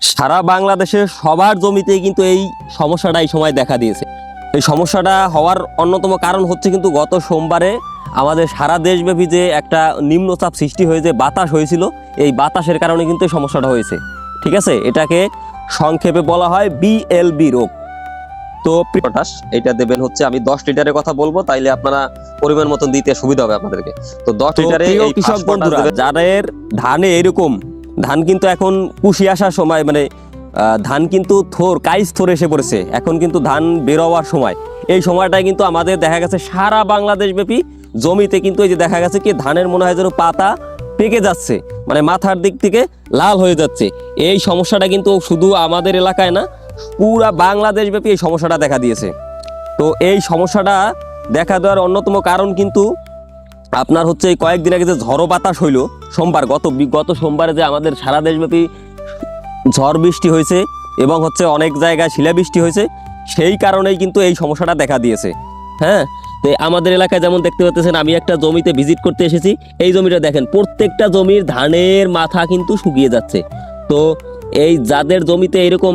সারা বাংলাদেশের সবার জমিতেই কিন্তু এই সমস্যাটা এই সময় দেখা দিয়েছে। এই সমস্যাটা হওয়ার অন্যতম কারণ হচ্ছে কিন্তু গত সোমবারে আমাদের সারা দেশব্যাপী যে একটা নিম্নচাপ সৃষ্টি হয়ে যে বাতাস হয়েছিল, এই বাতাসের কারণে কিন্তু এই সমস্যাটা হয়েছে। ঠিক আছে, এটাকে সংক্ষেপে বলা হয় বিএলবি রোগ। তো পটাশ এটা দেবেন হচ্ছে, আমি 10 লিটারের কথা বলবো, তাইলে আপনারা পরিমাণ মতন দিতে সুবিধা হবে আপনাদেরকে। তো 10 লিটারে এই কৃষক বন্ধুরা যাদের ধানে এরকম ধান কিন্তু এখন কুশি আসার সময়, মানে ধান কিন্তু কাইস থোর এসে পড়েছে, এখন কিন্তু ধান বের হওয়ার সময়, এই সময়টায় কিন্তু আমাদের দেখা গেছে সারা বাংলাদেশ ব্যাপী জমিতে কিন্তু এই যে দেখা গেছে কি ধানের মনে হয় যেন পাতা পেকে যাচ্ছে, মানে মাথার দিক থেকে লাল হয়ে যাচ্ছে। এই সমস্যাটা কিন্তু শুধু আমাদের এলাকায় না, পুরা বাংলাদেশ ব্যাপী এই সমস্যাটা দেখা দিয়েছে। তো এই সমস্যাটা দেখা দেওয়ার অন্যতম কারণ কিন্তু আপনার হচ্ছে এই কয়েকদিন আগে যে ঝড়ো বাতাস হইলো সোমবার, গত সোমবারে যে আমাদের সারা দেশব্যাপী ঝড় বৃষ্টি হয়েছে এবং হচ্ছে অনেক জায়গায় শিলাবৃষ্টি হয়েছে, সেই কারণেই কিন্তু এই সমস্যাটা দেখা দিয়েছে। হ্যাঁ, তো আমাদের এলাকায় যেমন দেখতে পাচ্ছেন, আমি একটা জমিতে ভিজিট করতে এসেছি, এই জমিটা দেখেন প্রত্যেকটা জমির ধানের মাথা কিন্তু শুকিয়ে যাচ্ছে। তো এই যাদের জমিতে এরকম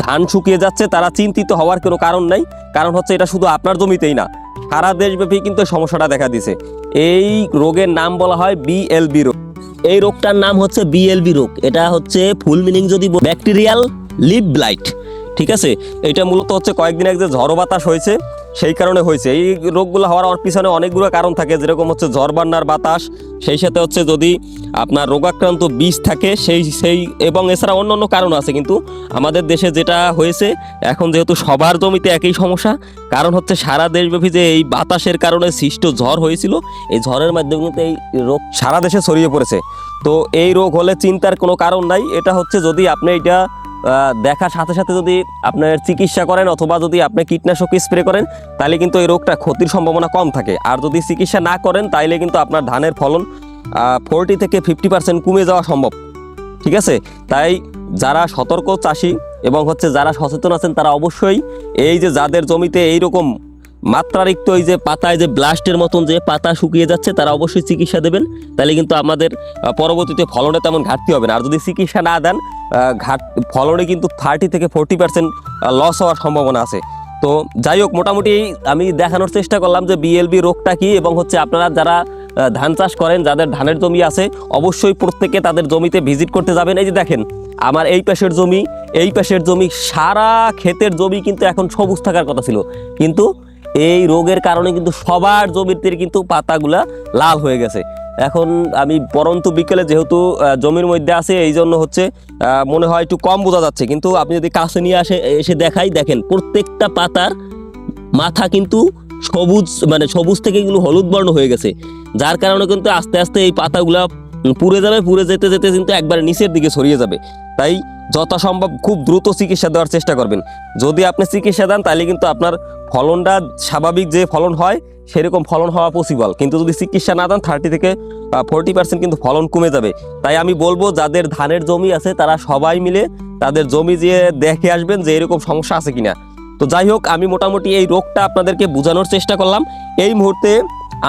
ধান শুকিয়ে যাচ্ছে তারা চিন্তিত হওয়ার কোনো কারণ নাই, কারণ হচ্ছে এটা শুধু আপনার জমিতেই না, সারা দেশব্যাপী কিন্তু সমস্যাটা দেখা দিয়েছে। এই রোগের নাম বলা হয় বিএলবি রোগ। এই রোগটার নাম হচ্ছে বিএলবি রোগ। এটা হচ্ছে ফুল মিনিং যদি ব্যাকটেরিয়াল লিভ ব্লাইট। ঠিক আছে, এটা মূলত হচ্ছে কয়েকদিন আগে যে ঝড়ো বাতাস হয়েছে সেই কারণে হয়েছে। এই রোগগুলো হওয়ার পিছনে অনেকগুলো কারণ থাকে, যেরকম হচ্ছে ঝড় বান্নার বাতাস, সেই সাথে হচ্ছে যদি আপনার রোগাক্রান্ত বীজ থাকে সেই এবং এছাড়া অন্য কারণ আছে। কিন্তু আমাদের দেশে যেটা হয়েছে এখন, যেহেতু সবার জমিতে একই সমস্যা, কারণ হচ্ছে সারা দেশব্যাপী যে এই বাতাসের কারণে সৃষ্ট ঝড় হয়েছিল, এই ঝড়ের মাধ্যমে কিন্তু এই রোগ সারা দেশে ছড়িয়ে পড়েছে। তো এই রোগ হলে চিন্তার কোনো কারণ নাই। এটা হচ্ছে যদি আপনি এটা দেখার সাথে সাথে যদি আপনার চিকিৎসা করেন অথবা যদি আপনি কীটনাশক স্প্রে করেন, তাহলে কিন্তু এই রোগটা ক্ষতির সম্ভাবনা কম থাকে। আর যদি চিকিৎসা না করেন তাইলে কিন্তু আপনার ধানের ফলন 40 থেকে 50% কমে যাওয়া সম্ভব। ঠিক আছে, তাই যারা সতর্ক চাষি এবং হচ্ছে যারা সচেতন আছেন তারা অবশ্যই এই যে যাদের জমিতে এইরকম মাত্রাতিরিক্ত এই যে পাতায় যে ব্লাস্টের মতন যে পাতা শুকিয়ে যাচ্ছে, তারা অবশ্যই চিকিৎসা দেবেন, তাহলে কিন্তু আমাদের পরবর্তীতে ফলনে তেমন ঘাটতি হবে না। আর যদি চিকিৎসা না দেন, ফলনে কিন্তু 30 থেকে 40% লস হওয়ার সম্ভাবনা আছে। তো যাই হোক, মোটামুটি আমি দেখানোর চেষ্টা করলাম যে বিএলবি রোগটা কি, এবং হচ্ছে আপনারা যারা ধান চাষ করেন, যাদের ধানের জমি আছে, অবশ্যই প্রত্যেকে তাদের জমিতে ভিজিট করতে যাবেন। এই যে দেখেন আমার এই পাশের জমি সারা ক্ষেতের জমি কিন্তু এখন সবুজ থাকার কথা ছিল, কিন্তু এই রোগের কারণে কিন্তু সবার জমিতে কিন্তু পাতাগুলা লাল হয়ে গেছে। এখন আমি পরন্তু বিকেলে যেহেতু জমির মধ্যে আছে, এই জন্য হচ্ছে মনে হয় একটু কম বোঝা যাচ্ছে, কিন্তু আপনি যদি কাছে নিয়ে এসে দেখেন প্রত্যেকটা পাতার মাথা কিন্তু সবুজ, মানে সবুজ থেকে এগুলো হলুদ বর্ণ হয়ে গেছে, যার কারণে কিন্তু আস্তে আস্তে এই পাতাগুলা পুড়ে যেতে যেতে কিন্তু একবারে নিচের দিকে ছড়িয়ে যাবে। তাই যথাসম্ভব খুব দ্রুত চিকিৎসা দেওয়ার চেষ্টা করবেন। যদি আপনি চিকিৎসা দেন তাহলে কিন্তু আপনার ফলনটা স্বাভাবিক যে ফলন হয় সেরকম ফলন হওয়া পসিবল, কিন্তু যদি চিকিৎসা না দেন 30 থেকে 40% কিন্তু ফলন কমে যাবে। তাই আমি বলবো যাদের ধানের জমি আছে তারা সবাই মিলে তাদের জমি যেয়ে দেখে আসবেন যে এরকম সমস্যা আছে কিনা। তো যাই হোক, আমি মোটামুটি এই রোগটা আপনাদেরকে বোঝানোর চেষ্টা করলাম। এই মুহূর্তে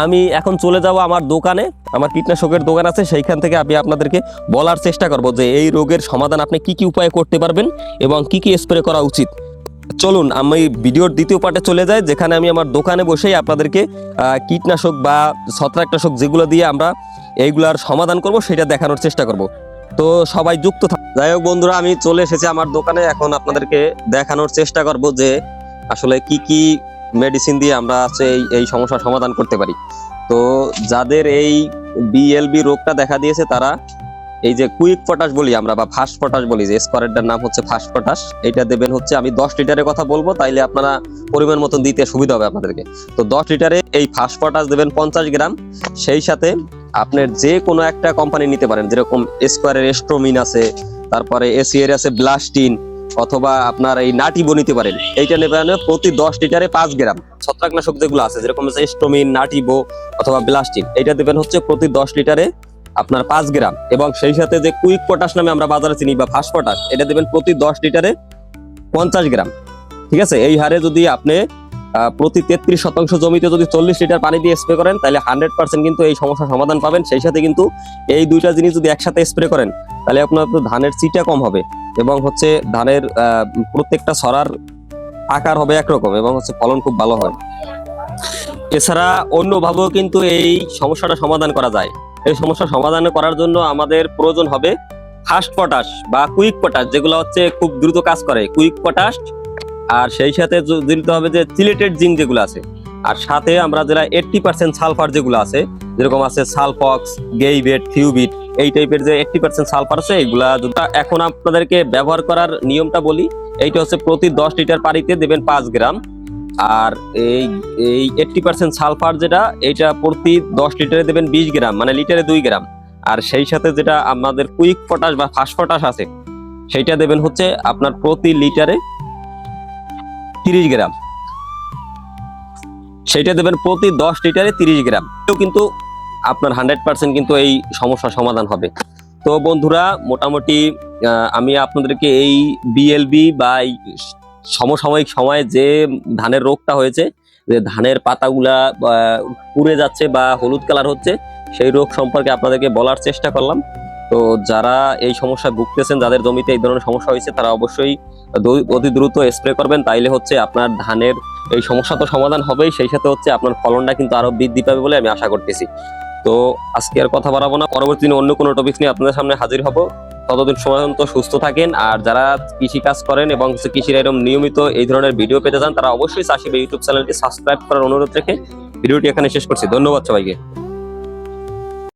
আমি এখন চলে যাব আমার দোকানে, আমার কীটনাশকের দোকান আছে, সেইখান থেকে আমি আপনাদেরকে বলার চেষ্টা করব যে এই রোগের সমাধান আপনি কি উপায়ে করতে পারবেন এবং কি স্প্রে করা উচিত। চলুন আমি ভিডিওর দ্বিতীয় পার্টে চলে যাই, যেখানে আমি আমার দোকানে বসেই আপনাদেরকে কীটনাশক বা ছত্রাকনাশক যেগুলো দিয়ে আমরা এইগুলার সমাধান করব সেটা দেখানোর চেষ্টা করব। তো সবাই যুক্ত থাকুন। যাই হোক বন্ধুরা, আমি চলে এসেছি আমার দোকানে, এখন আপনাদেরকে দেখানোর চেষ্টা করব যে আসলে কি মেডিসিন দিয়ে আমরা এই সমস্যার সমাধান করতে পারি। তো যাদের এই বিএলবি রোগটা দেখা দিয়েছে তারা এই যে কুইক পটাশ বলি আমরা বা ফাস্ট পটাশ বলি, যে স্কোয়ারেরটার নাম হচ্ছে ফাস্ট পটাশ, এটা দেবেন হচ্ছে, আমি 10 লিটারের কথা বলবো, তাইলে আপনারা পরিমাণ মতন দিতে সুবিধা হবে আপনাদেরকে। তো 10 লিটারে এই ফাস্ট পটাশ দেবেন 50 গ্রাম। সেই সাথে আপনার যে কোনো একটা কোম্পানি নিতে পারেন, যেরকম স্কোয়ারের এস্ট্রোমিন আছে, তারপরে এসিএর আছে ব্লাস্টিন, অথবা আপনার এই নাটিবো নিতে পারেন। এইটা নেবেন প্রতি 10 লিটারে 5 গ্রাম। ছত্রাকনাশক যেগুলো আছে যেরকম এস্ট্রোমিন, নাটিবো অথবা ব্লাস্টিন, এইটা দেবেন হচ্ছে প্রতি 10 লিটারে আপনার 5 গ্রাম। এবং সেই সাথে যে কুইক পটাশ নামে আমরা বাজারে চিনি বা ফাস্ট পটাশ, এটা দেবেন প্রতি 10 লিটারে 50 গ্রাম। ঠিক আছে, এই হারে যদি আপনি প্রতি 33% জমিতে যদি 40 লিটার পানি দিয়ে স্প্রে করেন, তাহলে 100% কিন্তু এই সমস্যার সমাধান পাবেন। সেই সাথে কিন্তু এই দুইটা জিনিস যদি একসাথে স্প্রে করেন তাহলে আপনার তো ধানের চিটা কম হবে এবং হচ্ছে ধানের প্রত্যেকটা ছড়ার আকার হবে একরকম এবং হচ্ছে ফলন খুব ভালো হয়। এছাড়া অন্যভাবেও কিন্তু এই সমস্যাটা সমাধান করা যায়। এই সমস্যা সমাধান করার জন্য আমাদের প্রয়োজন হবে ফাস্ট পটাশ বা কুইক পটাশ, যেগুলো হচ্ছে খুব দ্রুত কাজ করে, কুইক পটাশ। আর সেই সাথে দিতে হবে যে চিলেটেড জিঙ্ক যেগুলো আছে, আর সাথে আমরা যেটা 80% সালফার যেগুলো আছে, যেরকম আছে সালফক্স, গেইবেট, ফিউবিট, এই টাইপের যে 80% সালফার আছে এগুলা। এখন আপনাদেরকে ব্যবহার করার নিয়মটা বলি। এইটা হচ্ছে প্রতি 10 লিটার পানিতে দেবেন 5 গ্রাম। আর এই এই 80% সালফার যেটা, এইটা প্রতি 10 লিটারে দেবেন 20 গ্রাম, মানে লিটারে 2 গ্রাম। আর সেই সাথে যেটা আমাদের কুইক পটাশ বা ফাস্ট পটাশ আছে, সেইটা দেবেন হচ্ছে আপনার প্রতি লিটারে 30 গ্রাম। সেইটা দেবেন প্রতি 10 লিটারে 30 গ্রাম। কিন্তু আপনার 100% কিন্তু এই সমস্যার সমাধান হবে। তো বন্ধুরা, মোটামুটি আমি আপনাদেরকে এই বিএলবি বা এই সমসাময়িক সময়ে যে ধানের রোগটা হয়েছে, যে ধানের পাতাগুলা পুড়ে যাচ্ছে বা হলুদ কালার হচ্ছে, সেই রোগ সম্পর্কে আপনাদেরকে বলার চেষ্টা করলাম। তো যারা এই সমস্যায় ভুগতেছেন, যাদের জমিতে এই ধরনের সমস্যা হয়েছে, তারা অবশ্যই অতি দ্রুত স্প্রে করবেন। তাইলে হচ্ছে আপনার ধানের এই সমস্যা তো সমাধান হবেই, সেই সাথে হচ্ছে আপনার ফলনটা কিন্তু আরো বৃদ্ধি পাবে বলে আমি আশা করতেছি। তো আজকে আর কথা বাড়াবো না, পরবর্তী দিনে অন্য কোনো টপিক নিয়ে আপনাদের সামনে হাজির হব। ততদিন সময় পর্যন্ত সুস্থ থাকেন। আর যারা কৃষি কাজ করেন এবং কৃষির এরকম নিয়মিত এই ধরনের ভিডিও পেতে চান, তারা অবশ্যই চাষি ইউটিউব চ্যানেলটি সাবস্ক্রাইব করার অনুরোধ রেখে ভিডিওটি এখানে শেষ করছি। ধন্যবাদ সবাইকে।